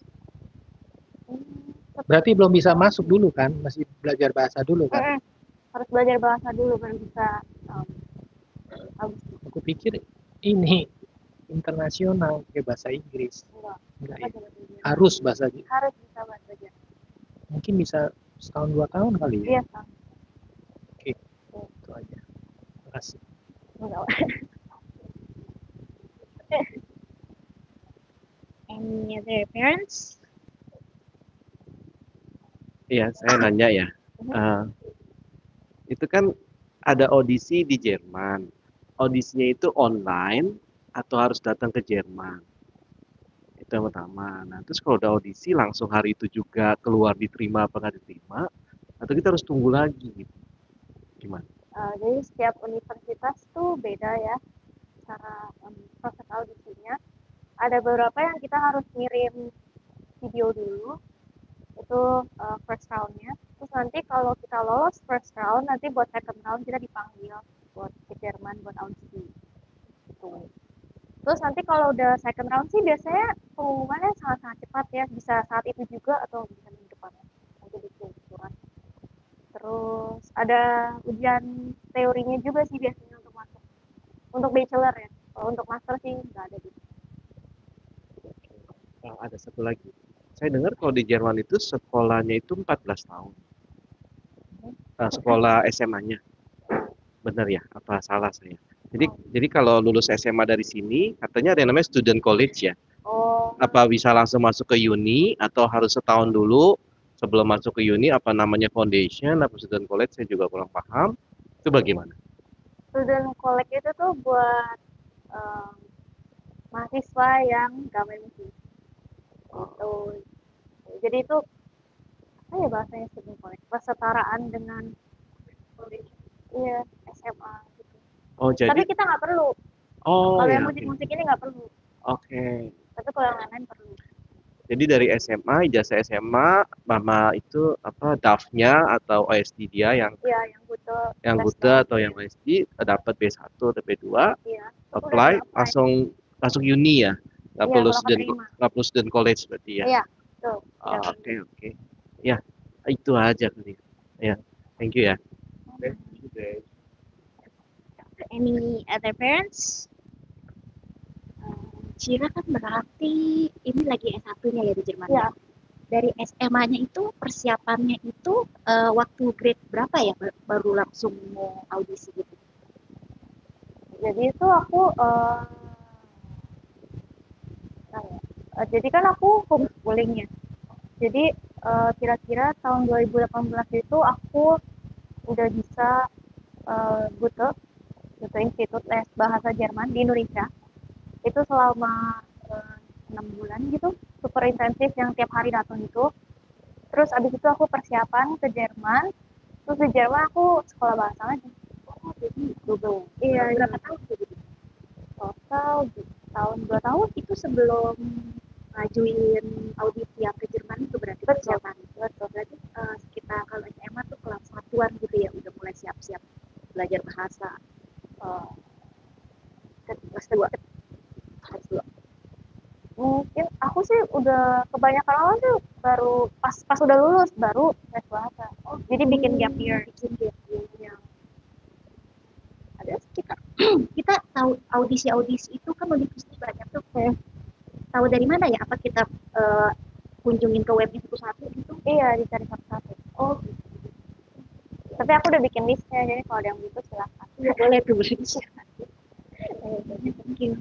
Berarti belum bisa masuk dulu kan? Masih belajar bahasa dulu kan?
Harus belajar bahasa dulu baru bisa
Aku pikir ini internasional kayak bahasa Inggris. Enggak ya? Harus bahasa Jerman.
Harus bisa bahasa Jerman.
Mungkin bisa setahun 2 tahun kali ya?
Iya, setahun.
Oke, itu aja. Terima kasih.
Enggak.
Any other parents?
Iya, saya nanya ya. Itu kan ada audisi di Jerman. Audisinya itu online atau harus datang ke Jerman? Itu yang pertama. Nah, terus kalau udah audisi langsung hari itu juga keluar diterima apa nggak diterima? Atau kita harus tunggu lagi gitu?
Gimana?
Jadi setiap universitas tuh beda ya cara proses audisinya. Ada beberapa yang kita harus ngirim video dulu, itu first roundnya. Terus nanti kalau kita lolos first round, nanti buat second round kita dipanggil buat ke Jerman buat audisi. Gitu. Terus nanti kalau udah second round sih biasanya pengumumannya sangat-sangat cepat ya, bisa saat itu juga atau bisa minggu depan. Nanti bikin surat. Terus ada ujian teorinya juga sih biasanya untuk masuk. Untuk bachelor ya. Kalau untuk master sih nggak ada gitu.
Ada satu lagi. Saya dengar kalau di Jerman itu sekolahnya itu 14 tahun. Sekolah SMA-nya. Benar ya? Apa salah saya? Jadi kalau lulus SMA dari sini, katanya ada yang namanya student college ya.
Oh,
Apa bisa langsung masuk ke uni atau harus setahun dulu sebelum masuk ke uni, apa namanya foundation atau student college, saya juga kurang paham. Itu bagaimana?
student college itu tuh buat mahasiswa yang gak main musik. Gitu. Jadi itu apa ya bahasanya student college? Kesetaraan dengan iya SMA gitu.
Oh,
Tapi
jadi
kita nggak perlu.
oh
Kalau
ya,
yang
oke.
musik-musik ini nggak perlu.
Oke.
Tapi kalau yang lain perlu.
Jadi dari SMA, ijazah SMA, mama itu apa DAF-nya atau OSD dia
Iya, yang butuh
yang
tes
Buta
doang.
atau yang OSD dapat B1 atau B2,
Iya. Aku udah
apply
apply.
langsung uni ya. Nggak
Iya,
perlu
kalau keterima.
nggak perlu student college berarti ya.
Iya, tuh.
Oh, oke. Ya, itu aja kali. Ya, thank you ya.
Any other parents? Cira kan berarti ini lagi S1-nya ya di Jerman.
Iya.
Dari SMA-nya itu persiapannya itu waktu grade berapa ya baru langsung mau audisi gitu?
Jadi itu aku jadi kan aku homeschooling ya. Jadi kira-kira tahun 2018 itu aku udah bisa Goethe Institut Les Bahasa Jerman di Indonesia. Itu selama 6 bulan gitu, super intensif yang tiap hari datang itu. Terus abis itu aku persiapan ke Jerman. Terus di Jerman aku sekolah bahasa lagi.
Oh, jadi double.
Iya,
Berapa tahun gitu?
total
Tahun 2 tahun itu sebelum ngajuin audisi yang ke Jerman itu berarti persiapan. Betul. Berarti sekitar kalau SMA tuh kelas satuan gitu ya udah mulai siap-siap belajar bahasa. Kelas 2.
Mungkin aku sih udah kebanyakan orang tuh baru pas udah lulus baru les bahasa. Jadi bikin gap year.
Yang ada kita tahu audisi itu kan universitas banyak tuh. Tahu dari mana ya? Apa kita kunjungin ke webnya satu-satu gitu?
Iya, dicari satu-satu.
Oh, gitu.
Tapi aku udah bikin listnya, jadi kalau ada yang butuh silahkan.
Ya, boleh tuh silakan. Thank you.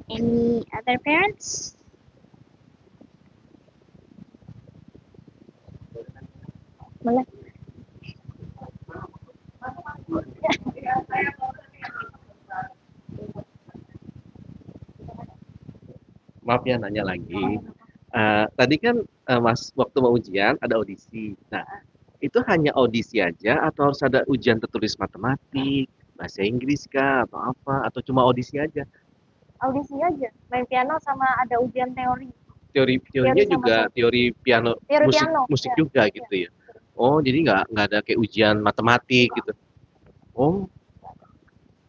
Any other parents?
Boleh.
Maaf ya nanya lagi. Tadi kan Mas waktu mau ujian ada audisi. Nah, itu hanya audisi aja atau harus ada ujian tertulis matematik, bahasa Inggris kah atau apa atau cuma audisi aja?
Audisi aja, main piano sama ada ujian teori.
Teorinya
Teori sama
juga teori piano,
Teori
musik
piano,
musik
ya.
juga gitu ya. Oh, jadi nggak ada kayak ujian matematik gitu. Oh,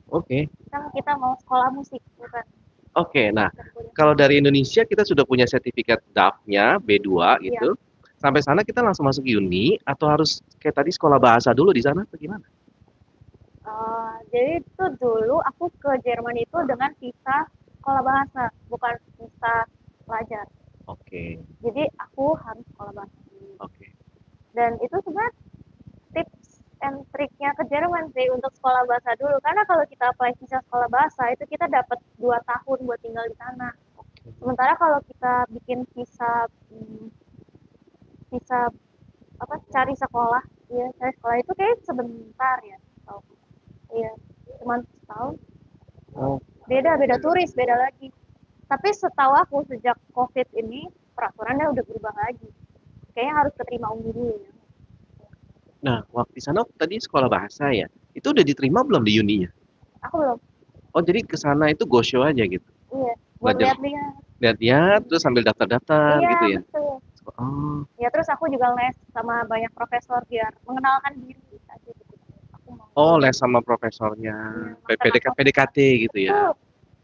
oke.
Kan kita mau sekolah musik, bukan?
Oke, nah kalau dari Indonesia kita sudah punya sertifikat DAF-nya B2 gitu. Sampai sana kita langsung masuk uni atau harus kayak tadi sekolah bahasa dulu di sana atau gimana?
Jadi itu dulu aku ke Jerman itu dengan visa sekolah bahasa, bukan visa pelajar.
Oke.
Jadi aku harus sekolah bahasa.
Oke.
Dan itu sebenarnya tips and triknya ke Jerman sih untuk sekolah bahasa dulu. Karena kalau kita apply visa sekolah bahasa itu kita dapat 2 tahun buat tinggal di sana. Sementara kalau kita bikin visa cari sekolah, ya cari sekolah itu kayak sebentar ya. Iya, cuma setahun.
Oh.
Beda turis, beda lagi. Tapi setahu aku sejak COVID ini peraturannya udah berubah lagi. Kayaknya harus keterima ungu dulu ya.
Nah, waktu di sana tadi sekolah bahasa ya, itu udah diterima belum di Uninya?
Aku belum.
Oh, jadi ke sana itu go show aja gitu.
Iya, buat
Belajar
lihat-lihat.
lihat-lihat terus sambil daftar-daftar
Iya,
gitu ya.
betul.
Oh,
Ya terus aku juga les sama banyak profesor biar mengenalkan diri aja gitu. Aku mau
oh les sama profesornya,
mantan aku.
PDKT gitu ya.
Betul,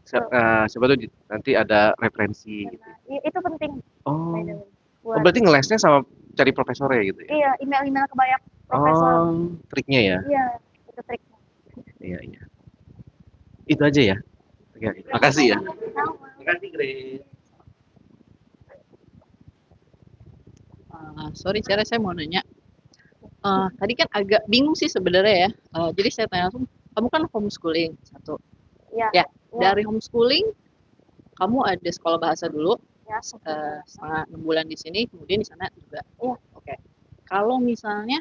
betul.
Siapa tuh nanti ada referensi gitu.
Benar. Itu penting
Oh,
by the way.
oh
Buat
berarti ngelesnya sama cari profesornya gitu ya?
iya, email-email ke banyak profesor.
Oh, triknya ya?
Iya, itu triknya.
Iya, iya. Itu aja ya. Oke, makasih ya.
Sama.
Makasih, Grace.
Sorry, Cara, saya mau nanya. Tadi kan agak bingung sih sebenarnya ya. Jadi saya tanya langsung, kamu kan homeschooling satu.
Iya.
Ya, dari homeschooling, kamu ada sekolah bahasa dulu,
Ya.
setengah 6 bulan di sini, kemudian di sana juga.
Iya.
Oke. Kalau misalnya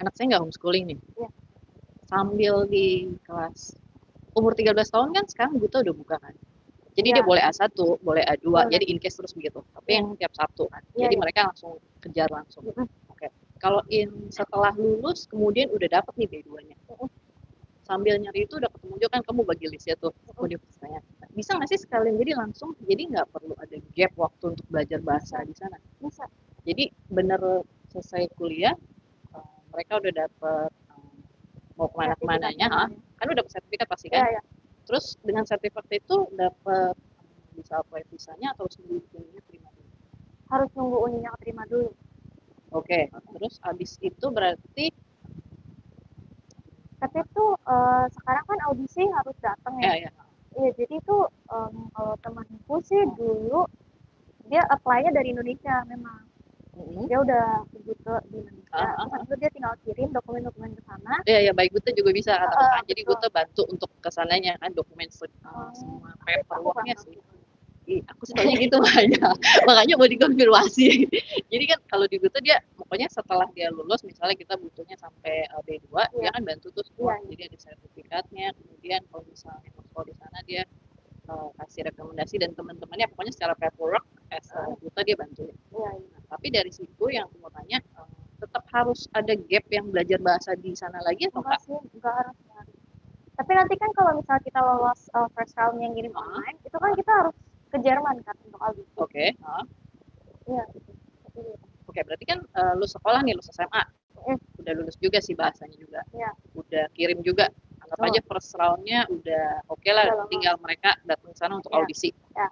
anak saya nggak homeschooling nih,
Iya.
sambil di kelas umur 13 tahun kan sekarang Buta udah buka kan. Jadi
Iya.
dia boleh A1, boleh A2,
Boleh.
jadi in case terus begitu. Tapi
Iya.
yang tiap Sabtu kan.
Iya,
Jadi
iya.
mereka langsung kejar langsung. Oke. Kalau setelah lulus kemudian udah dapet nih B2-nya. Sambil nyari itu udah ketemu juga kan kamu bagi listnya tuh universitasnya. Bisa nggak sih sekalian jadi langsung, jadi nggak perlu ada gap waktu untuk belajar bahasa di sana?
Bisa.
Jadi bener selesai kuliah, mereka udah dapet mau kemana-kemananya, kan udah dapet sertifikat pasti kan?
Iya, iya.
Terus dengan sertifikat itu dapat bisa apply visanya atau harus nunggu uninya terima dulu?
Harus nunggu uninya terima dulu.
Oke, terus abis itu berarti
Tapi tuh sekarang kan audisi harus datang ya.
ya.
Iya, jadi tuh kalau temanku sih dulu dia apply-nya dari Indonesia memang. Dia udah begitu di Indonesia. Terus dia tinggal kirim dokumen-dokumen ke sana.
Iya, baik Buta juga bisa katakan. Jadi Buta bantu untuk kesananya kan dokumen semua paperworknya sih. Aku sukanya gitu makanya mau dikonfirmasi. Jadi kan kalau di Buta dia pokoknya setelah dia lulus misalnya kita butuhnya sampai B2, dia kan bantu tuh semua. Jadi ada sertifikatnya, kemudian kalau misalnya mau di sana dia kasih rekomendasi dan teman-temannya pokoknya secara paperwork Buta dia bantuin. Nah, tapi dari situ yang aku mau tanya tetap harus ada gap yang belajar bahasa di sana lagi atau enggak?
Enggak harus. Tapi nanti kan kalau misalnya kita lolos first round yang ngirim online, itu kan kita harus ke Jerman kan untuk audisi.
Oke.
Iya.
Oke, berarti kan lu sekolah nih, lu SMA. Udah lulus juga sih bahasanya juga.
Iya.
Udah kirim juga. Anggap aja first round-nya udah oke lah, tinggal mereka datang ke sana untuk audisi.
Ya.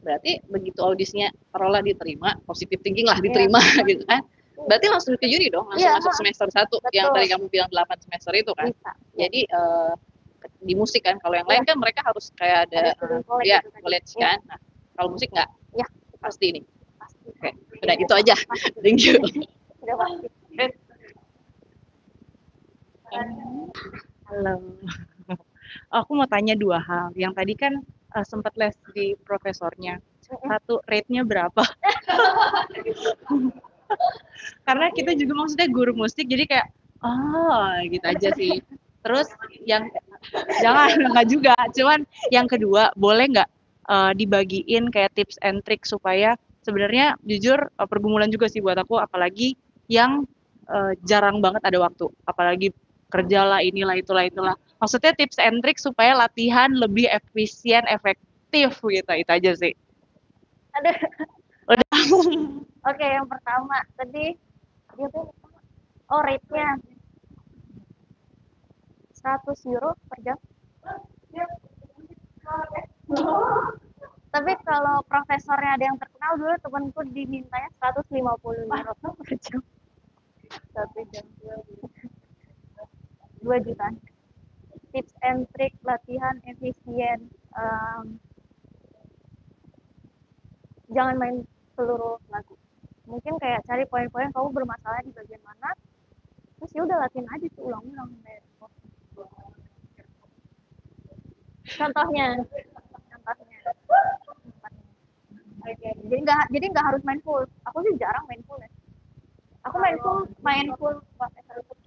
Berarti begitu audisinya taruhlah diterima, positive thinking lah diterima gitu kan. Berarti langsung ke juri dong, langsung masuk semester 1 yang tadi kamu bilang 8 semester itu kan.
Bisa.
Jadi di musik kan, kalau yang lain kan mereka harus kayak ada college kan. Nah, kalau musik nggak?
Ya,
pasti nih. Oke, udah itu aja. Thank you.
Udah pasti.
Halo. Aku mau tanya dua hal. Yang tadi kan sempat les di profesornya. Satu, rate-nya berapa? Karena kita juga maksudnya guru musik, jadi kayak, gitu aja sih. Terus yang, enggak juga. Cuman yang kedua, boleh nggak dibagiin kayak tips and trick supaya sebenarnya jujur pergumulan juga sih buat aku, apalagi yang jarang banget ada waktu. Apalagi kerjalah inilah itulah. Maksudnya tips and trick supaya latihan lebih efisien, efektif gitu. Itu aja sih.
Ada.
Udah.
Oke, yang pertama tadi rate-nya 100 euro per jam. Tapi kalau profesornya ada yang terkenal dulu temanku dimintanya 150 euro per jam. 1 jam 2 juta. Tips and trick latihan efisien. Jangan main seluruh lagu. Mungkin kayak cari poin-poin kamu bermasalah di bagian mana. Terus ya udah latihan aja tuh ulang-ulang. Contohnya. Jadi nggak harus main full. Aku sih jarang main full ya. Aku main full pas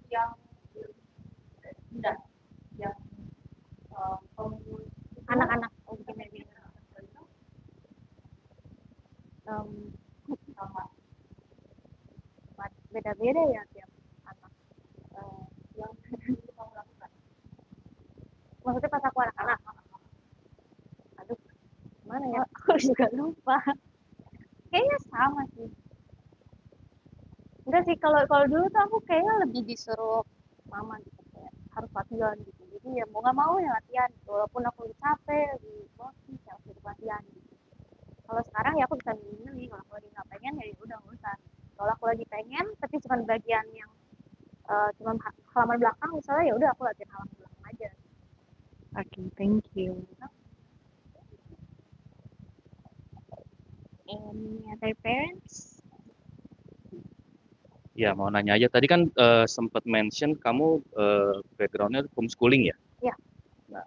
yang enggak yang anak-anak sama beda-beda ya juga lupa. Kayaknya sama sih. Enggak sih, kalau kalau dulu tuh aku kayaknya lebih disuruh mama gitu, kayak harus latihan gitu. Jadi ya mau nggak mau ya latihan, gitu. Walaupun aku lagi capek, lagi bosan, ya aku tetap latihan gitu. Kalau sekarang ya aku bisa milih, kalau aku lagi nggak pengen ya udah nggak usah. Kalau aku lagi pengen, tapi cuma bagian yang cuma halaman belakang misalnya, ya udah aku latihan halaman belakang aja.
Okay, thank you.
Any other parents?
Ya, mau nanya aja. Tadi kan sempat mention kamu backgroundnya homeschooling ya?
Ya.
Nah,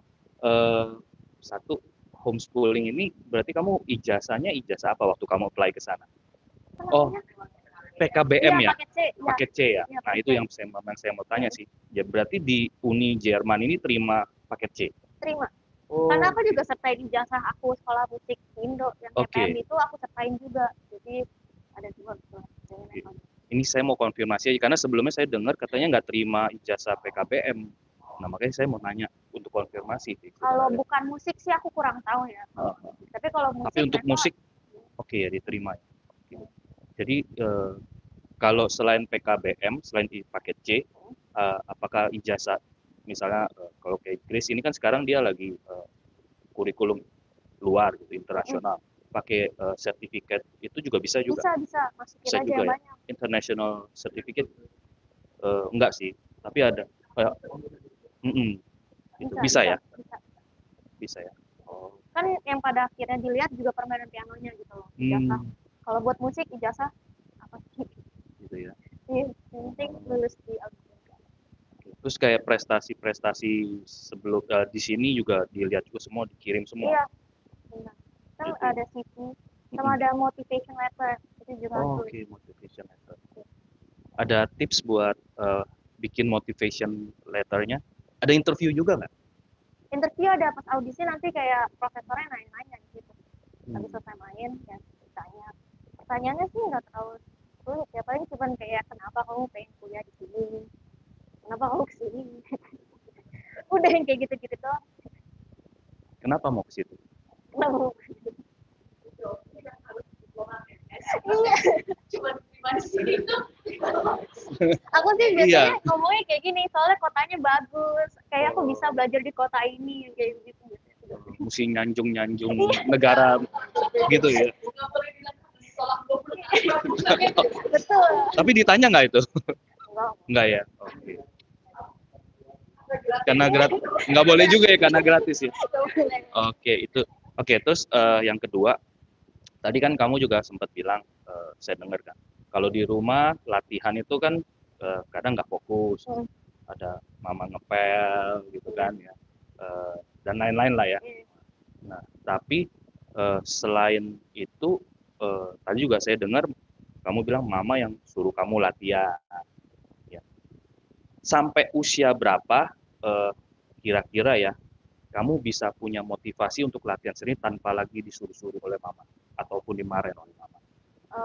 satu homeschooling ini berarti kamu ijazahnya ijazah apa waktu kamu apply ke sana? Oh, PKBM ya?
Paket C, ya.
Paket C ya?
Iya,
Nah,
paket
itu yang saya mau tanya sih. Ya, berarti di Uni Jerman ini terima paket C?
Terima.
Oh,
Karena aku juga sertain ijazah aku sekolah musik di Indo yang
Oke.
TPM itu aku sertain juga. Jadi ada juga gitu.
ini saya mau konfirmasi aja, karena sebelumnya saya dengar katanya nggak terima ijazah PKBM. Nah, makanya saya mau nanya untuk konfirmasi sih.
Kalau bukan musik sih aku kurang tahu ya. Tapi kalau musik
Tapi untuk
mereka-
musik, oke ya diterima. Oke. Jadi kalau selain PKBM, selain di paket C, apakah ijazah, misalnya kalau kayak Grace ini kan sekarang dia lagi kurikulum luar gitu, internasional, pakai sertifikat itu juga bisa juga.
bisa masukin
Bisa
aja
juga
yang
ya.
banyak.
International certificate enggak sih, tapi ada kayak itu bisa ya,
Bisa.
bisa ya. Oh.
Kan yang pada akhirnya dilihat juga permainan pianonya gitu loh. Ijazah. Kalau buat musik ijazah apa sih?
Gitu ya.
Yang penting lulus di audisi.
Terus kayak prestasi-prestasi sebelum di sini juga dilihat juga semua, dikirim semua.
Iya. Benar. Kan
Gitu.
ada CV sama ada motivation letter itu juga
Oh,
tulis.
oke, motivation letter. Ada tips buat bikin motivation letternya? Ada interview juga nggak?
Interview ada pas audisi nanti kayak profesornya nanya-nanya gitu. Habis selesai main ya ditanya. Pertanyaannya sih nggak terlalu sulit ya, paling cuma kayak kenapa kamu pengen kuliah di sini, kenapa kamu kesini, udah yang kayak gitu-gitu doang.
Kenapa mau ke situ?
Kenapa mau kesini? Iya.
Cuma gimana sih itu?
Aku sih biasanya
Iya.
ngomongnya kayak gini, soalnya kotanya bagus, kayak aku bisa belajar di kota ini kayak gitu.
Mesti nyanjung-nyanjung negara gitu ya.
Nggak boleh bilang sekolah 20
Betul.
Tapi ditanya nggak itu?
Enggak.
Nggak ya? Oke. Karena gratis, nggak boleh juga ya karena gratis ya. Oke, itu. Oke, terus yang kedua, tadi kan kamu juga sempat bilang, saya dengar kan, kalau di rumah latihan itu kan kadang nggak fokus, ada mama ngepel gitu kan ya, dan lain-lain lah ya. Nah, tapi selain itu, tadi juga saya dengar kamu bilang mama yang suruh kamu latihan. Ya. Sampai usia berapa kira-kira ya kamu bisa punya motivasi untuk latihan sendiri tanpa lagi disuruh-suruh oleh mama ataupun dimarahin oleh mama?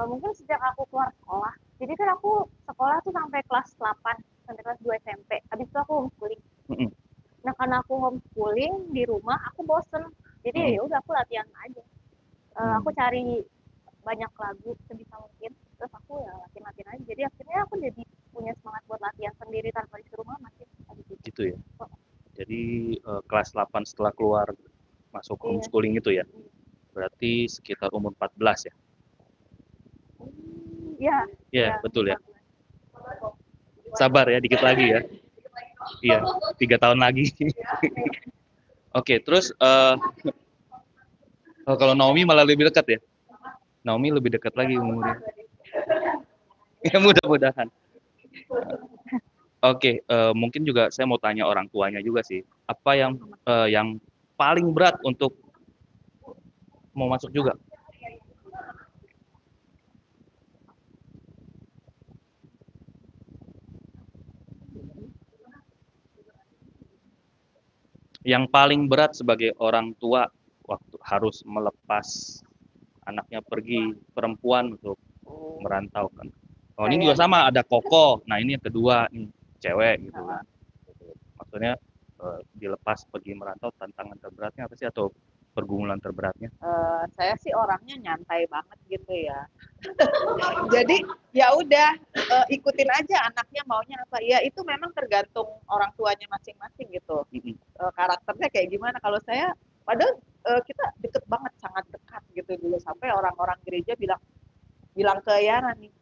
Mungkin sejak aku keluar sekolah. Jadi kan aku sekolah tuh sampai kelas 8, sampai kelas 2 SMP. Habis itu aku homeschooling. Nah, karena aku homeschooling di rumah, aku bosen. Jadi ya udah aku latihan aja. Aku cari banyak lagu sebisa mungkin. Terus aku ya latihan aja. Jadi akhirnya aku jadi punya semangat buat latihan sendiri tanpa disuruh mama sih.
Gitu ya. Jadi kelas 8 setelah keluar masuk homeschooling itu ya. Berarti sekitar umur 14 ya.
Iya.
Iya, betul ya. Sabar ya, dikit lagi ya. Iya, 3 tahun lagi. Oke, terus kalau Naomi malah lebih dekat ya. Naomi lebih dekat lagi umurnya. Ya, mudah-mudahan. Oke, mungkin juga saya mau tanya orang tuanya juga sih. Apa yang paling berat untuk mau masuk juga? Yang paling berat sebagai orang tua waktu harus melepas anaknya pergi, perempuan untuk merantau kan. Oh, ini juga sama, ada Koko. Nah, ini yang kedua nih, cewek gitu kan. Maksudnya dilepas pergi merantau, tantangan terberatnya apa sih, atau pergumulan terberatnya?
Saya sih orangnya nyantai banget gitu ya. Jadi ya udah ikutin aja anaknya maunya apa. Ya itu memang tergantung orang tuanya masing-masing gitu. Karakternya kayak gimana. Kalau saya padahal kita deket banget, sangat dekat gitu dulu sampai orang-orang gereja bilang ke Yana nih,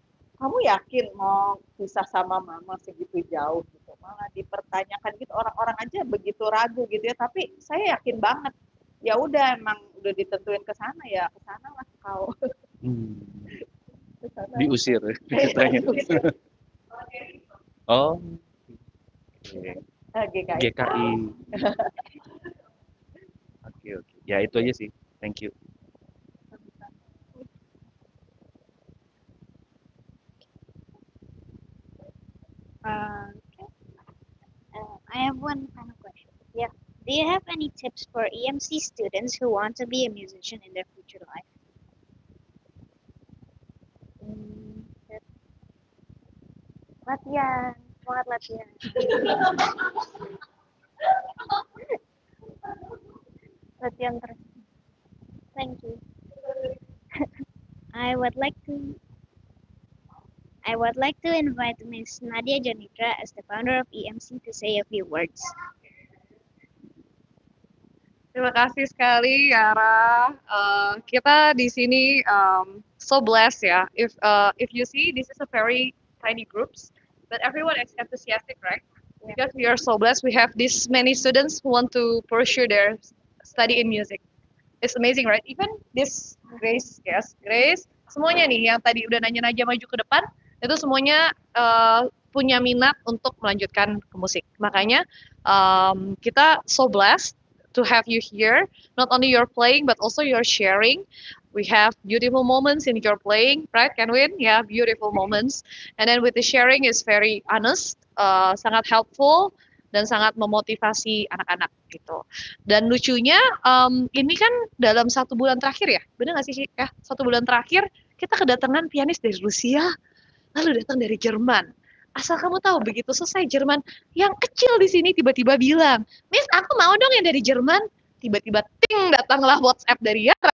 kamu yakin mau pisah sama mama segitu jauh gitu. Malah dipertanyakan gitu, orang-orang aja begitu ragu gitu ya, tapi saya yakin banget. Ya udah emang udah ditentuin ke sana ya, ke sana lah kau. Kesana.
Diusir katanya. Oh.
GKI.
GKI. Oke. Ya itu aja sih. Thank you.
I have one final question. Yeah. Do you have any tips for EMC students who want to be a musician in their future life?
Latihan, semangat latihan. Latihan terus. Thank you.
I would like to invite Miss Nadia Janitra as the founder of EMC to say a few words.
Terima kasih sekali Yara. Kita di sini so blessed ya. If you see, this is a very tiny groups, but everyone is enthusiastic, right? Because we are so blessed, we have this many students who want to pursue their study in music. It's amazing, right? Even this Grace, semuanya nih yang tadi udah nanya-nanya maju ke depan, itu semuanya punya minat untuk melanjutkan ke musik. Makanya kita so blessed to have you here. Not only you're playing, but also you're sharing. We have beautiful moments in your playing, right, Kenwin? Yeah, beautiful moments. And then with the sharing is very honest, sangat helpful, dan sangat memotivasi anak-anak gitu. Dan lucunya, ini kan dalam 1 bulan terakhir ya, benar nggak sih? Ya, 1 bulan terakhir kita kedatangan pianis dari Rusia, lalu datang dari Jerman. Asal kamu tahu, begitu selesai Jerman, yang kecil di sini tiba-tiba bilang, Miss, aku mau dong yang dari Jerman. Tiba-tiba ting, datanglah WhatsApp dari Yara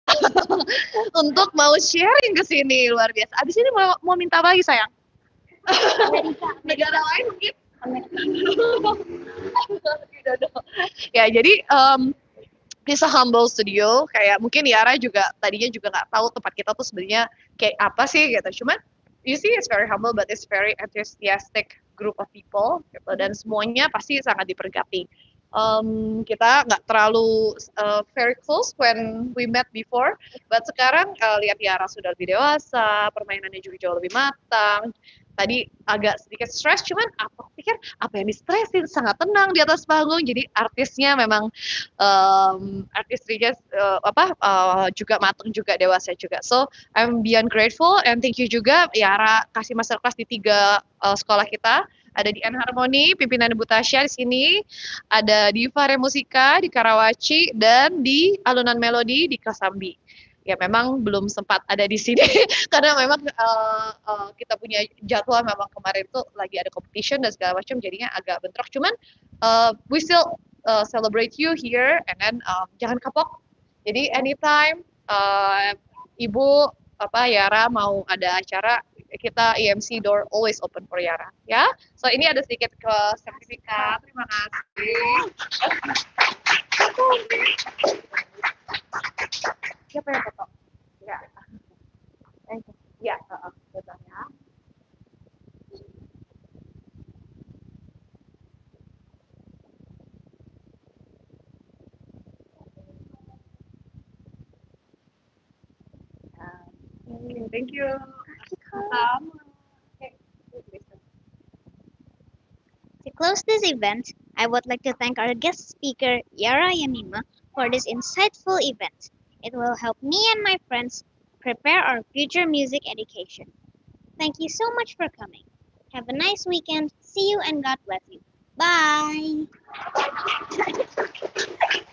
untuk mau sharing ke sini, luar biasa. Abis ini mau minta apa lagi sayang? Negara lain mungkin? Ya jadi it's a humble studio, kayak mungkin Yara juga tadinya juga nggak tahu tempat kita tuh sebenarnya kayak apa sih gitu. Cuman you see it's very humble but it's very enthusiastic group of people gitu, dan semuanya pasti sangat dipergapi. Kita nggak terlalu very close when we met before, but sekarang lihat Yara sudah lebih dewasa, permainannya juga jauh lebih matang. Tadi agak sedikit stres, cuman aku pikir apa yang di-stressin, sangat tenang di atas panggung. Jadi artisnya memang artisnya juga matang juga, dewasa juga. So I'm beyond grateful and thank you juga Yara kasih masterclass di 3 sekolah kita. Ada di Enharmony, pimpinan Ibu Tasya di sini, ada di Fare Musika di Karawaci, dan di Alunan Melodi di Kesambi. Ya memang belum sempat ada di sini karena memang kita punya jadwal memang kemarin itu lagi ada competition dan segala macam, jadinya agak bentrok. Cuman we still celebrate you here, and then jangan kapok. Jadi anytime Ibu Yara mau ada acara, kita EMC door always open for Yara, ya. So ini ada sedikit ke sertifikat. Terima kasih. Siapa yang foto? Ya. Ya, betul ya. Thank you.
To close this event, I would like to thank our guest speaker, Yara Yamima, for this insightful event. It will help me and my friends prepare our future music education. Thank you so much for coming. Have a nice weekend. See you and God bless you. Bye.